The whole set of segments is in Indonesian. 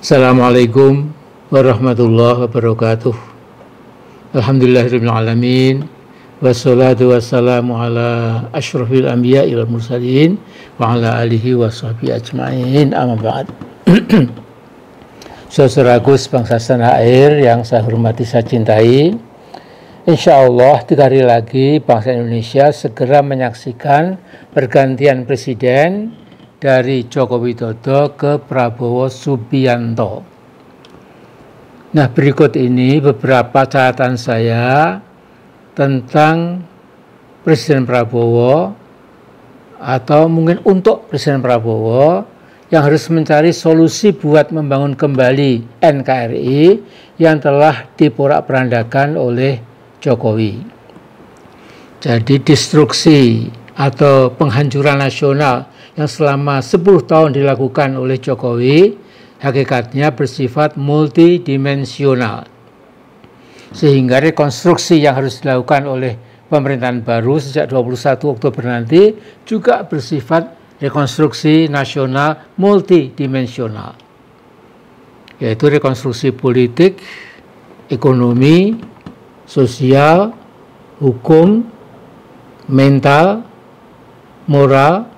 Assalamualaikum warahmatullahi wabarakatuh. Alhamdulillahirabbil alamin. Wassalatu wassalamu ala asyrafil anbiya'i wal mursalin wa ala alihi wa sahbihi ajma'in. Amma ba'd. Saudaraku sebangsa tanah air yang saya hormati, saya cintai, insya Allah 3 hari lagi bangsa Indonesia segera menyaksikan pergantian presiden dari Joko Widodo ke Prabowo Subianto. Nah, berikut ini beberapa catatan saya tentang Presiden Prabowo, atau mungkin untuk Presiden Prabowo yang harus mencari solusi buat membangun kembali NKRI yang telah diporak-porandakan oleh Jokowi. Jadi destruksi atau penghancuran nasional yang selama 10 tahun dilakukan oleh Jokowi hakikatnya bersifat multidimensional, sehingga rekonstruksi yang harus dilakukan oleh pemerintahan baru sejak 21 Oktober nanti juga bersifat rekonstruksi nasional multidimensional, yaitu rekonstruksi politik, ekonomi, sosial, hukum, mental, moral,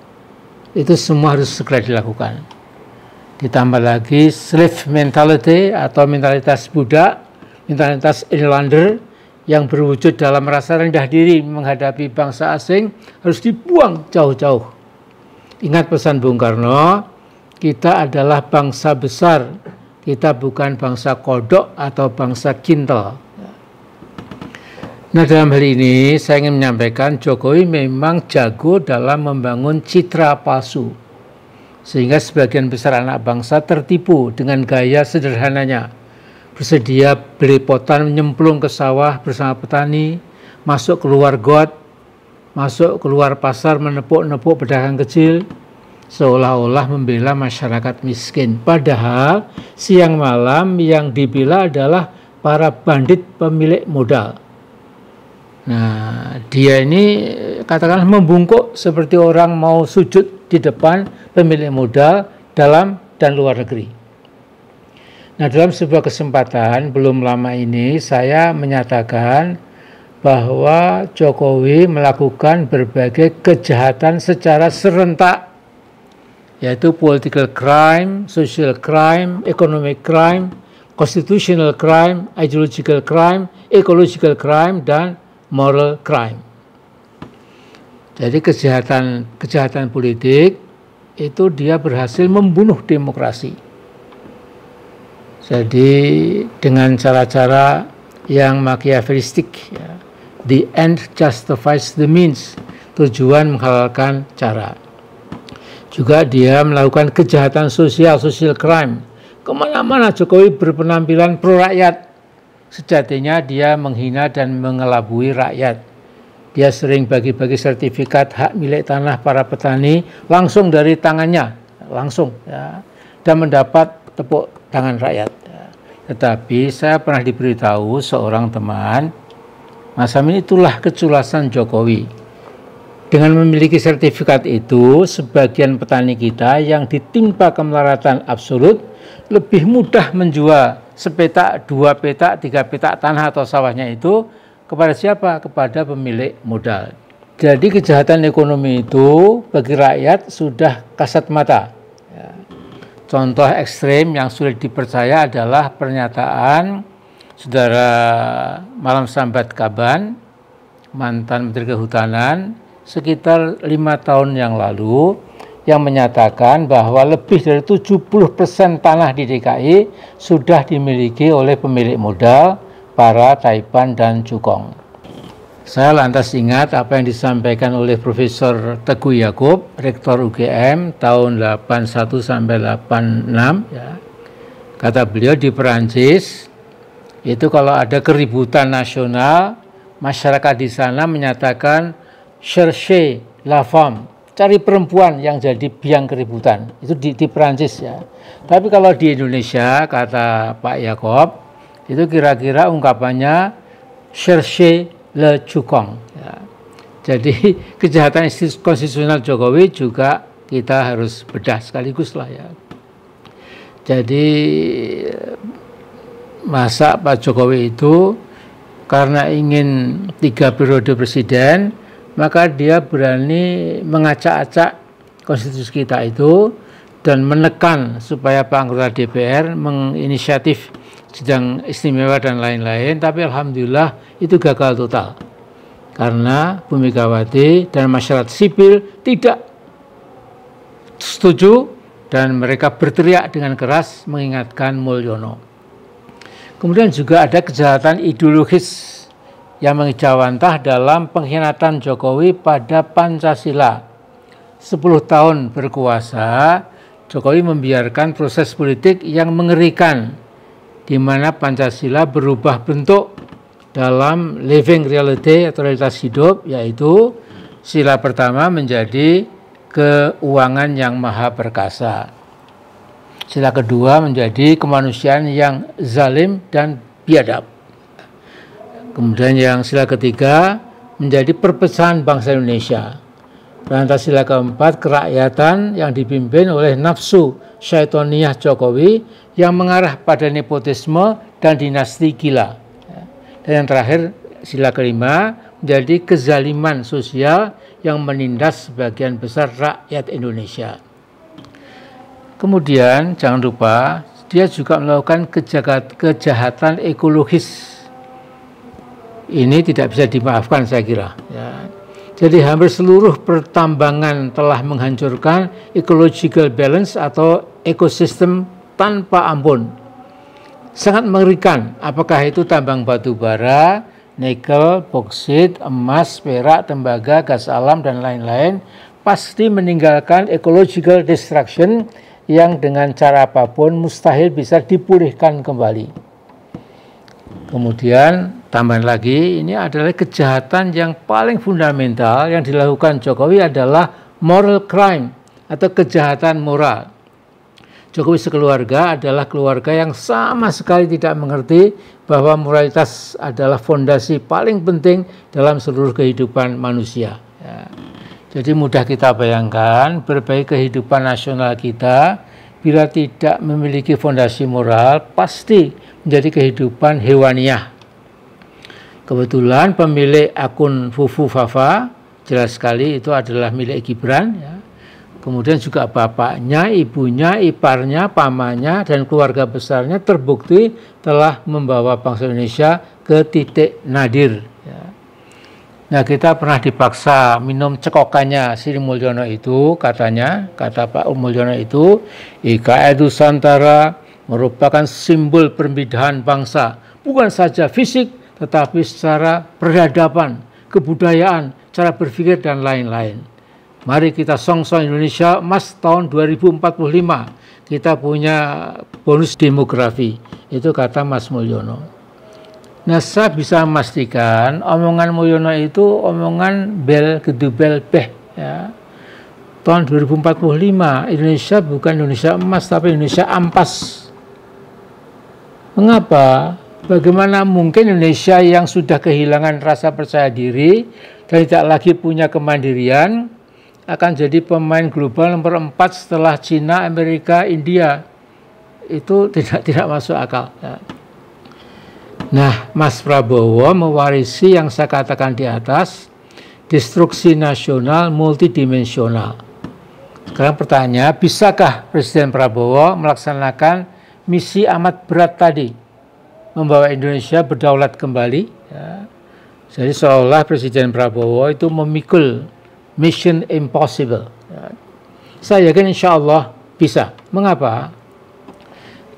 itu semua harus segera dilakukan. Ditambah lagi slave mentality atau mentalitas budak, mentalitas inlander yang berwujud dalam rasa rendah diri menghadapi bangsa asing harus dibuang jauh-jauh. Ingat pesan Bung Karno, kita adalah bangsa besar, kita bukan bangsa kodok atau bangsa kintal. Nah, dalam hal ini saya ingin menyampaikan Jokowi memang jago dalam membangun citra palsu, sehingga sebagian besar anak bangsa tertipu dengan gaya sederhananya, bersedia belepotan nyemplung ke sawah bersama petani, masuk keluar got, masuk keluar pasar menepuk-nepuk pedagang kecil, seolah-olah membela masyarakat miskin. Padahal siang malam yang dibela adalah para bandit pemilik modal. Nah, dia ini katakanlah membungkuk seperti orang mau sujud di depan pemilik modal dalam dan luar negeri. Nah, dalam sebuah kesempatan belum lama ini saya menyatakan bahwa Jokowi melakukan berbagai kejahatan secara serentak, yaitu political crime, social crime, economic crime, constitutional crime, ideological crime, ecological crime, dan moral crime. Jadi kejahatan politik itu dia berhasil membunuh demokrasi. Jadi dengan cara-cara yang machiavellistik, ya. The end justifies the means. Tujuan menghalalkan cara. Juga dia melakukan kejahatan sosial, social crime. Kemana-mana Jokowi berpenampilan pro rakyat. Sejatinya dia menghina dan mengelabui rakyat. Dia sering bagi-bagi sertifikat hak milik tanah para petani langsung dari tangannya, langsung, ya, dan mendapat tepuk tangan rakyat. Ya. Tetapi saya pernah diberitahu seorang teman, Mas Amin, itulah keculasan Jokowi. Dengan memiliki sertifikat itu, sebagian petani kita yang ditimpa kemelaratan absolut lebih mudah menjual sepetak, 2 petak, 3 petak tanah atau sawahnya itu kepada siapa? Kepada pemilik modal. Jadi kejahatan ekonomi itu bagi rakyat sudah kasat mata. Ya. Contoh ekstrim yang sulit dipercaya adalah pernyataan Saudara Malam Sambat Kaban, mantan Menteri Kehutanan, sekitar 5 tahun yang lalu, yang menyatakan bahwa lebih dari 70% tanah di DKI sudah dimiliki oleh pemilik modal, para Taipan dan Cukong. Saya lantas ingat apa yang disampaikan oleh Profesor Teguh Yakub, Rektor UGM tahun 81 sampai 86. Ya. Kata beliau, di Perancis itu kalau ada keributan nasional, masyarakat di sana menyatakan cherchez la femme, cari perempuan yang jadi biang keributan. Itu di Perancis, ya. Tapi kalau di Indonesia, kata Pak Yakob, itu kira-kira ungkapannya cherchez le Cukong. Ya. Jadi kejahatan konstitusional Jokowi juga kita harus bedah sekaligus lah, ya. Jadi masa Pak Jokowi itu karena ingin 3 periode presiden, maka dia berani mengacak-acak konstitusi kita itu dan menekan supaya Pak anggota DPR menginisiatif sidang istimewa dan lain-lain, tapi alhamdulillah itu gagal total karena Bu Megawati dan masyarakat sipil tidak setuju dan mereka berteriak dengan keras mengingatkan Mulyono. Kemudian juga ada kejahatan ideologis yang mengejawantah dalam pengkhianatan Jokowi pada Pancasila. 10 tahun berkuasa, Jokowi membiarkan proses politik yang mengerikan di mana Pancasila berubah bentuk dalam living reality atau realitas hidup, yaitu sila pertama menjadi keuangan yang maha perkasa. Sila kedua menjadi kemanusiaan yang zalim dan biadab. Kemudian yang sila ketiga menjadi perpecahan bangsa Indonesia. Pancasila keempat kerakyatan yang dipimpin oleh nafsu syaitoniyah Jokowi yang mengarah pada nepotisme dan dinasti gila. Dan yang terakhir sila kelima menjadi kezaliman sosial yang menindas sebagian besar rakyat Indonesia. Kemudian jangan lupa dia juga melakukan kejahatan ekologis. Ini tidak bisa dimaafkan saya kira. Ya. Jadi hampir seluruh pertambangan telah menghancurkan ecological balance atau ekosistem tanpa ampun. Sangat mengerikan, apakah itu tambang batu bara, nikel, boksit, emas, perak, tembaga, gas alam, dan lain-lain, pasti meninggalkan ecological destruction yang dengan cara apapun mustahil bisa dipulihkan kembali. Kemudian tambahan lagi, ini adalah kejahatan yang paling fundamental yang dilakukan Jokowi adalah moral crime atau kejahatan moral. Jokowi sekeluarga adalah keluarga yang sama sekali tidak mengerti bahwa moralitas adalah fondasi paling penting dalam seluruh kehidupan manusia. Ya. Jadi mudah kita bayangkan berbagai kehidupan nasional kita bila tidak memiliki fondasi moral pasti menjadi kehidupan hewaniah. Kebetulan pemilik akun Fufu Fafa jelas sekali itu adalah milik Gibran. Ya. Kemudian juga bapaknya, ibunya, iparnya, pamannya, dan keluarga besarnya terbukti telah membawa bangsa Indonesia ke titik nadir. Ya. Nah, kita pernah dipaksa minum cekokannya Sri Mulyono itu, katanya, kata Pak Mulyono itu, IKN Nusantara merupakan simbol perpindahan bangsa, bukan saja fisik, tetapi secara peradaban, kebudayaan, cara berpikir, dan lain-lain. Mari kita song-song Indonesia Emas tahun 2045. Kita punya bonus demografi. Itu kata Mas Mulyono. Nah, saya bisa memastikan omongan Mulyono itu omongan bel gedubel beh. Ya. Tahun 2045 Indonesia bukan Indonesia Emas tapi Indonesia ampas. Mengapa? Bagaimana mungkin Indonesia yang sudah kehilangan rasa percaya diri dan tidak lagi punya kemandirian akan jadi pemain global nomor 4 setelah Cina, Amerika, India. Itu tidak masuk akal. Ya. Nah, Mas Prabowo mewarisi yang saya katakan di atas, destruksi nasional multidimensional. Sekarang pertanyaan, bisakah Presiden Prabowo melaksanakan misi amat berat tadi, membawa Indonesia berdaulat kembali? Ya. Jadi seolah Presiden Prabowo itu memikul mission impossible. Saya yakin insya Allah bisa. Mengapa?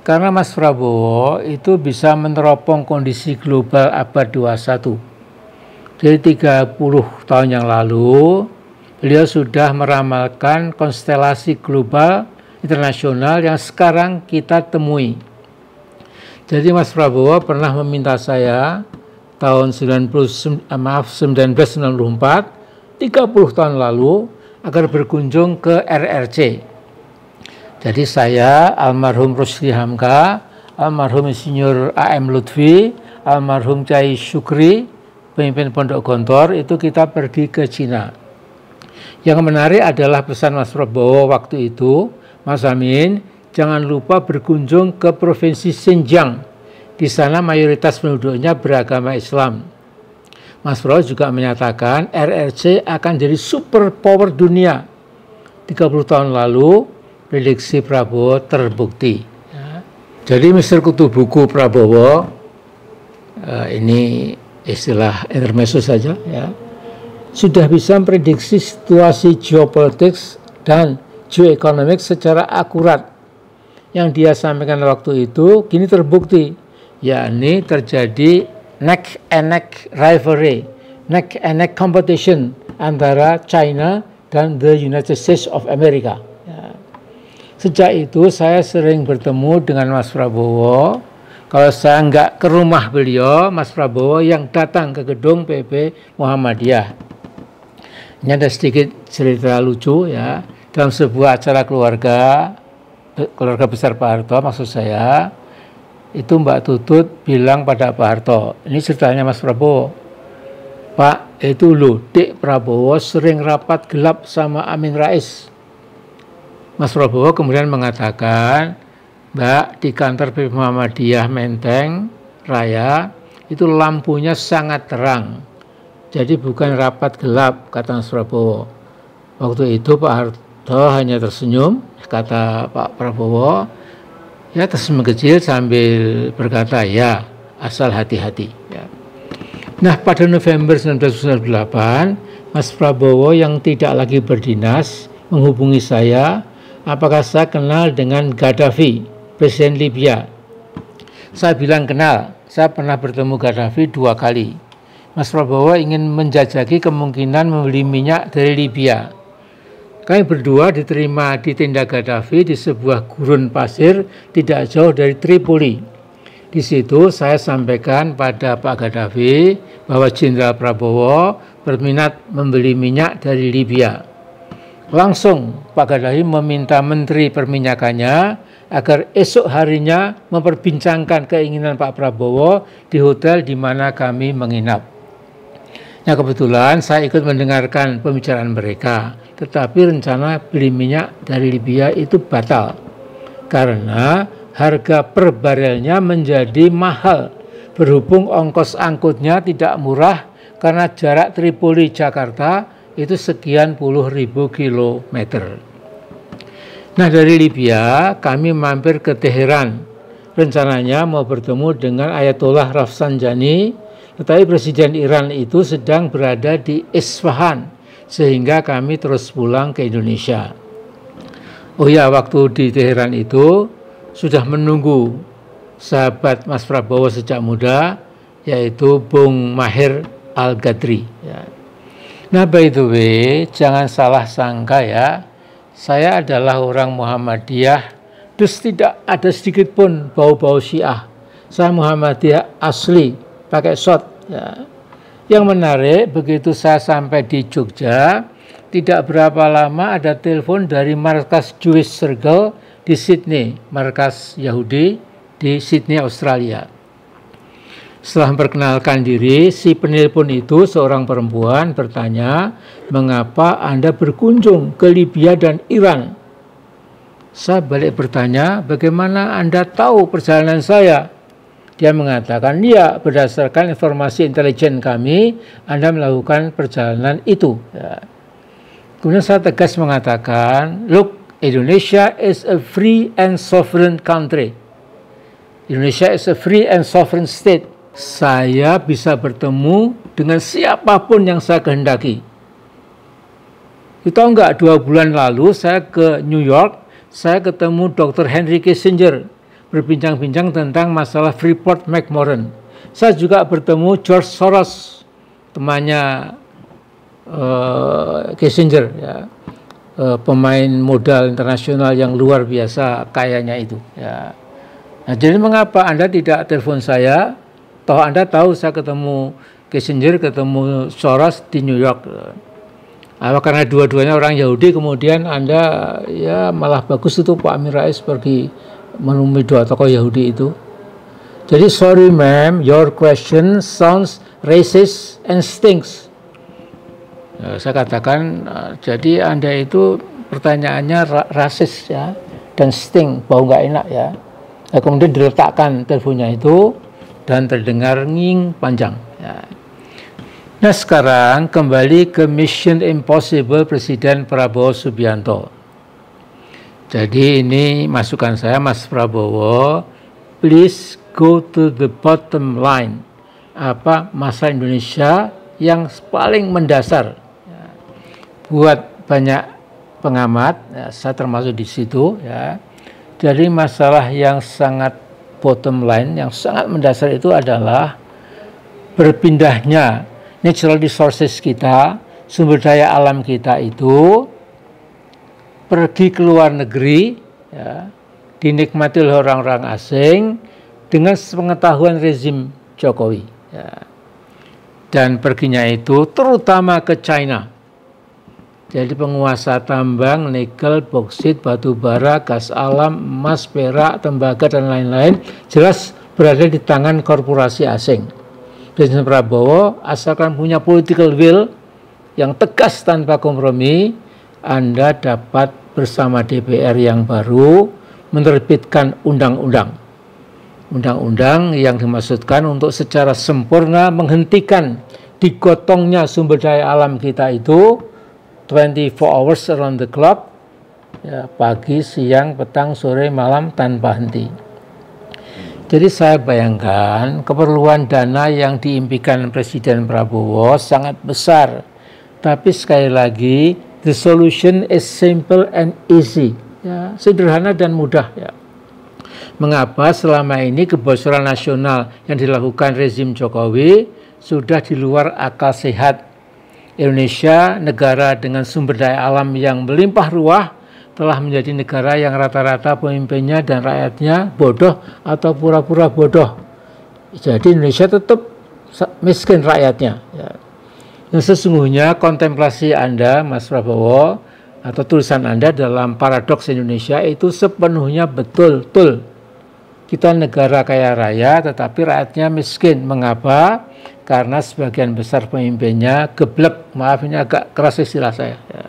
Karena Mas Prabowo itu bisa meneropong kondisi global abad 21. Dari 30 tahun yang lalu, beliau sudah meramalkan konstelasi global internasional yang sekarang kita temui. Jadi Mas Prabowo pernah meminta saya tahun 1994 30 tahun lalu agar berkunjung ke RRC. Jadi saya, almarhum Rusdi Hamka, almarhum Insinyur A.M. Lutfi, almarhum Cai Syukri, pemimpin Pondok Gontor, itu kita pergi ke Cina. Yang menarik adalah pesan Mas Prabowo waktu itu, Mas Amin, jangan lupa berkunjung ke Provinsi Xinjiang. Di sana mayoritas penduduknya beragama Islam. Mas Prabowo juga menyatakan RRC akan jadi superpower dunia. 30 tahun lalu, prediksi Prabowo terbukti. Ya. Jadi Mr. Kutu Buku Prabowo, ini istilah intermezzo saja, ya, sudah bisa memprediksi situasi geopolitik dan geoekonomik secara akurat. Yang dia sampaikan waktu itu kini terbukti, yakni terjadi neck and neck rivalry, neck and neck competition antara China dan the United States of America. Ya. Sejak itu saya sering bertemu dengan Mas Prabowo. Kalau saya nggak ke rumah beliau, Mas Prabowo yang datang ke gedung PP Muhammadiyah. Ini ada sedikit cerita lucu ya. Dalam sebuah acara keluarga besar Pak Harto, maksud saya, itu Mbak Tutut bilang pada Pak Harto, ini ceritanya Mas Prabowo, Pak, itu loh, Dik Prabowo sering rapat gelap sama Amin Rais. Mas Prabowo kemudian mengatakan, Mbak, di kantor PP Muhammadiyah Menteng Raya itu lampunya sangat terang, jadi bukan rapat gelap, kata Mas Prabowo. Waktu itu Pak Harto hanya tersenyum, kata Pak Prabowo, ya tersenyum kecil sambil berkata, ya asal hati-hati. Ya. Nah, pada November 1998, Mas Prabowo yang tidak lagi berdinas menghubungi saya, apakah saya kenal dengan Gaddafi, Presiden Libya. Saya bilang kenal, saya pernah bertemu Gaddafi 2 kali. Mas Prabowo ingin menjajaki kemungkinan membeli minyak dari Libya. Kami berdua diterima di tenda Gaddafi di sebuah gurun pasir tidak jauh dari Tripoli. Di situ saya sampaikan pada Pak Gaddafi bahwa Jenderal Prabowo berminat membeli minyak dari Libya. Langsung Pak Gaddafi meminta Menteri Perminyakannya agar esok harinya memperbincangkan keinginan Pak Prabowo di hotel di mana kami menginap. Nah, kebetulan saya ikut mendengarkan pembicaraan mereka, tetapi rencana beli minyak dari Libya itu batal karena harga per barelnya menjadi mahal berhubung ongkos angkutnya tidak murah karena jarak Tripoli Jakarta itu sekian puluh ribu kilometer. Nah, dari Libya kami mampir ke Teheran. Rencananya mau bertemu dengan Ayatollah Rafsanjani, tetapi Presiden Iran itu sedang berada di Isfahan, sehingga kami terus pulang ke Indonesia. Oh ya, waktu di Teheran itu sudah menunggu sahabat Mas Prabowo sejak muda, yaitu Bung Mahir Al-Gadri. Ya. Nah, by the way, jangan salah sangka ya, saya adalah orang Muhammadiyah, terus tidak ada sedikit pun bau-bau Syiah. Saya Muhammadiyah asli, pakai short. Ya. Yang menarik, begitu saya sampai di Jogja, tidak berapa lama ada telepon dari markas Jewish Circle di Sydney, markas Yahudi di Sydney, Australia. Setelah memperkenalkan diri, si penelpon itu seorang perempuan bertanya, mengapa Anda berkunjung ke Libya dan Iran? Saya balik bertanya, bagaimana Anda tahu perjalanan saya? Dia mengatakan, ya, berdasarkan informasi intelijen kami, Anda melakukan perjalanan itu. Ya. Kemudian saya tegas mengatakan, look, Indonesia is a free and sovereign country. Indonesia is a free and sovereign state. Saya bisa bertemu dengan siapapun yang saya kehendaki. Tahu nggak, 2 bulan lalu saya ke New York, saya ketemu Dr. Henry Kissinger, berbincang-bincang tentang masalah Freeport McMoran. Saya juga bertemu George Soros, temannya Kissinger, ya, pemain modal internasional yang luar biasa kayanya itu. Ya. Nah, jadi mengapa Anda tidak telepon saya? Toh Anda tahu saya ketemu Kissinger, ketemu Soros di New York. Karena dua-duanya orang Yahudi, kemudian Anda ya malah bagus itu Pak Amin Rais pergi menemui 2 tokoh Yahudi itu. Jadi sorry ma'am, your question sounds racist and stinks. Saya katakan, jadi Anda itu pertanyaannya rasis ya, dan sting, bau nggak enak ya. Nah, kemudian diletakkan teleponnya itu dan terdengar nging panjang. Ya. Nah sekarang kembali ke Mission Impossible Presiden Prabowo Subianto. Jadi ini masukan saya, Mas Prabowo, please go to the bottom line. Apa masalah Indonesia yang paling mendasar? Ya. Buat banyak pengamat, ya, saya termasuk di situ. Ya. Jadi masalah yang sangat bottom line, yang sangat mendasar itu adalah berpindahnya natural resources kita, sumber daya alam kita itu pergi ke luar negeri, ya, dinikmati oleh orang-orang asing dengan sepengetahuan rezim Jokowi. Ya. Dan perginya itu terutama ke China. Jadi penguasa tambang, nikel, boksit, batu bara, gas alam, emas, perak, tembaga, dan lain-lain jelas berada di tangan korporasi asing. Presiden Prabowo asalkan punya political will yang tegas tanpa kompromi, Anda dapat bersama DPR yang baru menerbitkan undang-undang. Undang-undang yang dimaksudkan untuk secara sempurna menghentikan digotongnya sumber daya alam kita itu 24 hours around the clock, ya, pagi, siang, petang, sore, malam tanpa henti. Jadi saya bayangkan keperluan dana yang diimpikan Presiden Prabowo sangat besar. Tapi sekali lagi, the solution is simple and easy. Ya, sederhana dan mudah. Ya. Mengapa selama ini kebocoran nasional yang dilakukan rezim Jokowi sudah di luar akal sehat? Indonesia, negara dengan sumber daya alam yang melimpah ruah, telah menjadi negara yang rata-rata pemimpinnya dan rakyatnya bodoh atau pura-pura bodoh. Jadi Indonesia tetap miskin rakyatnya. Ya. Yang sesungguhnya kontemplasi Anda, Mas Prabowo, atau tulisan Anda dalam Paradoks Indonesia itu sepenuhnya betul-betul. Kita negara kaya raya tetapi rakyatnya miskin. Mengapa? Karena sebagian besar pemimpinnya geblek. Maaf ini agak keras istilah saya. Ya.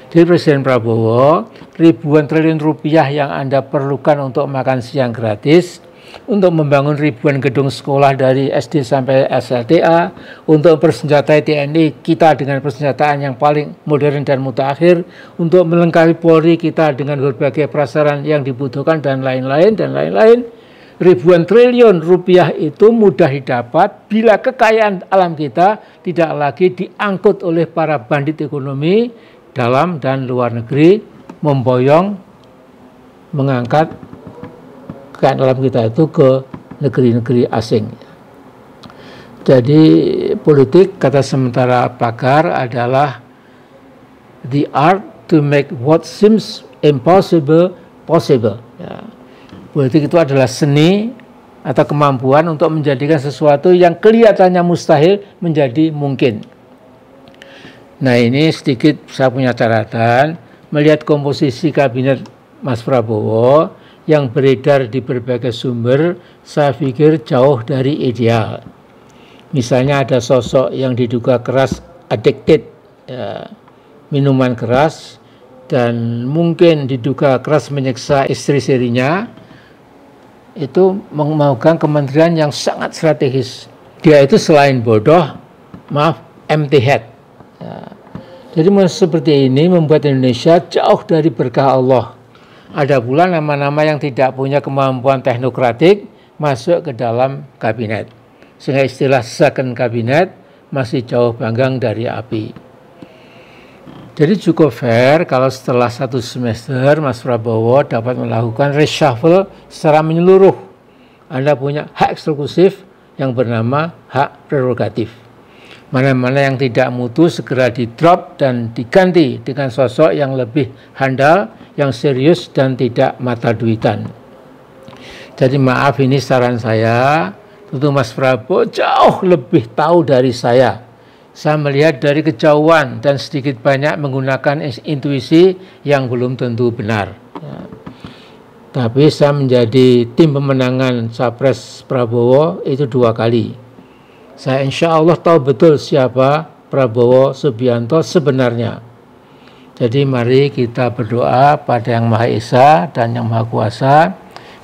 Jadi Presiden Prabowo, ribuan triliun rupiah yang Anda perlukan untuk makan siang gratis, untuk membangun ribuan gedung sekolah dari SD sampai SLTA, untuk persenjatai TNI kita dengan persenjataan yang paling modern dan mutakhir, untuk melengkapi Polri kita dengan berbagai prasarana yang dibutuhkan dan lain-lain dan lain-lain. Ribuan triliun rupiah itu mudah didapat bila kekayaan alam kita tidak lagi diangkut oleh para bandit ekonomi dalam dan luar negeri memboyong mengangkat kekayaan alam kita itu ke negeri-negeri asing. Jadi politik kata sementara pakar adalah the art to make what seems impossible possible. Ya. Politik itu adalah seni atau kemampuan untuk menjadikan sesuatu yang kelihatannya mustahil menjadi mungkin. Nah ini sedikit saya punya catatan, melihat komposisi kabinet Mas Prabowo yang beredar di berbagai sumber, saya pikir jauh dari ideal. Misalnya ada sosok yang diduga keras addicted, ya, minuman keras, dan mungkin diduga keras menyiksa istri-istrinya, itu memegang kementerian yang sangat strategis. Dia itu selain bodoh, maaf, empty head. Ya. Jadi seperti ini membuat Indonesia jauh dari berkah Allah. Ada pula nama-nama yang tidak punya kemampuan teknokratik masuk ke dalam kabinet. Sehingga istilah second kabinet masih jauh panggang dari api. Jadi cukup fair kalau setelah 1 semester Mas Prabowo dapat melakukan reshuffle secara menyeluruh. Anda punya hak eksklusif yang bernama hak prerogatif. Mana-mana yang tidak mutu segera di-drop dan diganti dengan sosok yang lebih handal, yang serius dan tidak mata duitan. Jadi maaf ini saran saya, tentu Mas Prabowo jauh lebih tahu dari saya. Saya melihat dari kejauhan dan sedikit banyak menggunakan intuisi yang belum tentu benar. Ya. Tapi saya menjadi tim pemenangan Capres Prabowo itu 2 kali. Saya insya Allah tahu betul siapa Prabowo Subianto sebenarnya. Jadi mari kita berdoa pada Yang Maha Esa dan Yang Maha Kuasa,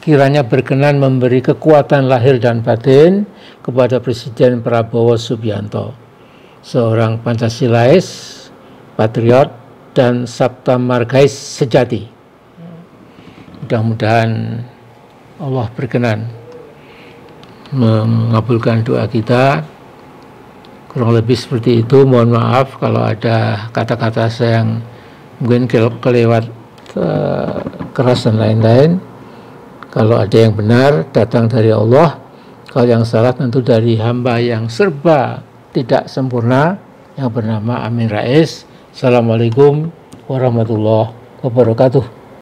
kiranya berkenan memberi kekuatan lahir dan batin kepada Presiden Prabowo Subianto, seorang Pancasilais, patriot, dan Sabta Margais sejati. Mudah-mudahan Allah berkenan mengabulkan doa kita. Kurang lebih seperti itu. Mohon maaf kalau ada kata-kata saya yang mungkin kelewat keras dan lain-lain. Kalau ada yang benar datang dari Allah, kalau yang salah tentu dari hamba yang serba tidak sempurna yang bernama Amin Rais. Assalamualaikum warahmatullahi wabarakatuh.